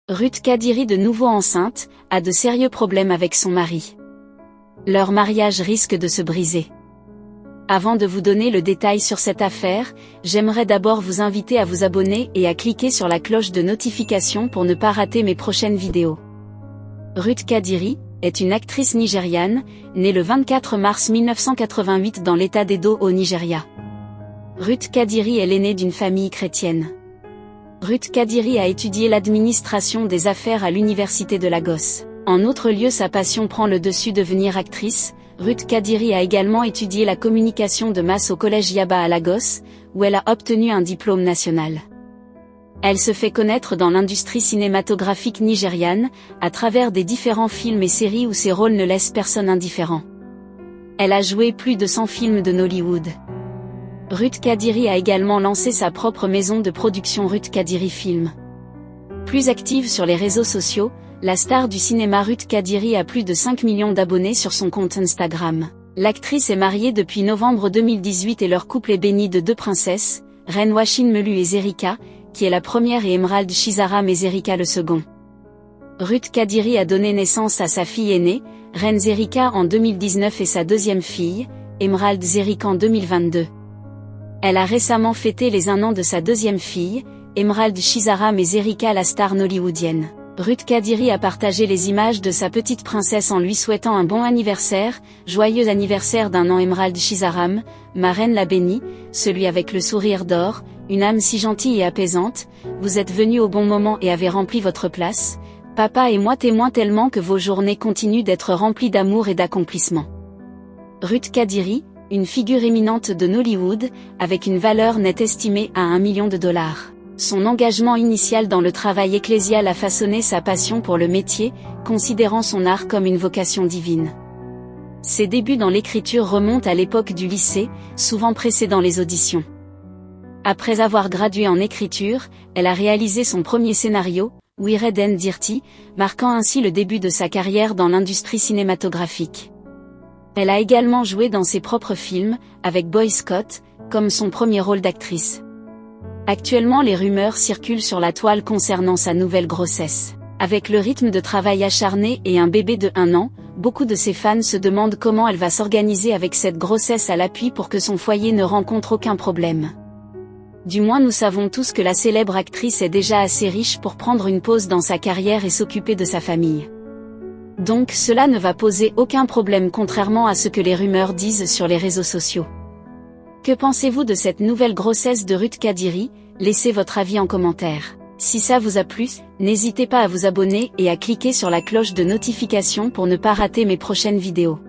Ruth Kadiri, de nouveau enceinte, a de sérieux problèmes avec son mari. Leur mariage risque de se briser. Avant de vous donner le détail sur cette affaire, j'aimerais d'abord vous inviter à vous abonner et à cliquer sur la cloche de notification pour ne pas rater mes prochaines vidéos. Ruth Kadiri est une actrice nigériane, née le 24 mars 1988 dans l'état d'Edo au Nigeria. Ruth Kadiri est l'aînée d'une famille chrétienne. Ruth Kadiri a étudié l'administration des affaires à l'université de Lagos. En autre lieu, sa passion prend le dessus, devenir actrice. Ruth Kadiri a également étudié la communication de masse au collège Yaba à Lagos, où elle a obtenu un diplôme national. Elle se fait connaître dans l'industrie cinématographique nigériane, à travers des différents films et séries où ses rôles ne laissent personne indifférent. Elle a joué plus de 100 films de Nollywood. Ruth Kadiri a également lancé sa propre maison de production, Ruth Kadiri Film. Plus active sur les réseaux sociaux, la star du cinéma Ruth Kadiri a plus de 5 millions d'abonnés sur son compte Instagram. L'actrice est mariée depuis novembre 2018 et leur couple est béni de 2 princesses, Reine Washin Melu et Zerika, qui est la première, et Emerald Chizaram et Zerika le second. Ruth Kadiri a donné naissance à sa fille aînée, Reine Zerika, en 2019 et sa deuxième fille, Emerald Zerika, en 2022. Elle a récemment fêté les 1 an de sa deuxième fille, Emerald Chizaram et Zerika, la star nollywoodienne. Ruth Kadiri a partagé les images de sa petite princesse en lui souhaitant un bon anniversaire, joyeux anniversaire d'1 an Emerald Chizaram, ma reine la bénie, celui avec le sourire d'or, une âme si gentille et apaisante, vous êtes venu au bon moment et avez rempli votre place, papa et moi témoins tellement que vos journées continuent d'être remplies d'amour et d'accomplissement. Ruth Kadiri, une figure éminente de Nollywood, avec une valeur nette estimée à $1 million. Son engagement initial dans le travail ecclésial a façonné sa passion pour le métier, considérant son art comme une vocation divine. Ses débuts dans l'écriture remontent à l'époque du lycée, souvent précédant les auditions. Après avoir gradué en écriture, elle a réalisé son premier scénario, Wired and Dirty, marquant ainsi le début de sa carrière dans l'industrie cinématographique. Elle a également joué dans ses propres films, avec Boy Scott, comme son premier rôle d'actrice. Actuellement, les rumeurs circulent sur la toile concernant sa nouvelle grossesse. Avec le rythme de travail acharné et un bébé de 1 an, beaucoup de ses fans se demandent comment elle va s'organiser avec cette grossesse à l'appui pour que son foyer ne rencontre aucun problème. Du moins, nous savons tous que la célèbre actrice est déjà assez riche pour prendre une pause dans sa carrière et s'occuper de sa famille. Donc cela ne va poser aucun problème, contrairement à ce que les rumeurs disent sur les réseaux sociaux. Que pensez-vous de cette nouvelle grossesse de Ruth Kadiri? Laissez votre avis en commentaire. Si ça vous a plu, n'hésitez pas à vous abonner et à cliquer sur la cloche de notification pour ne pas rater mes prochaines vidéos.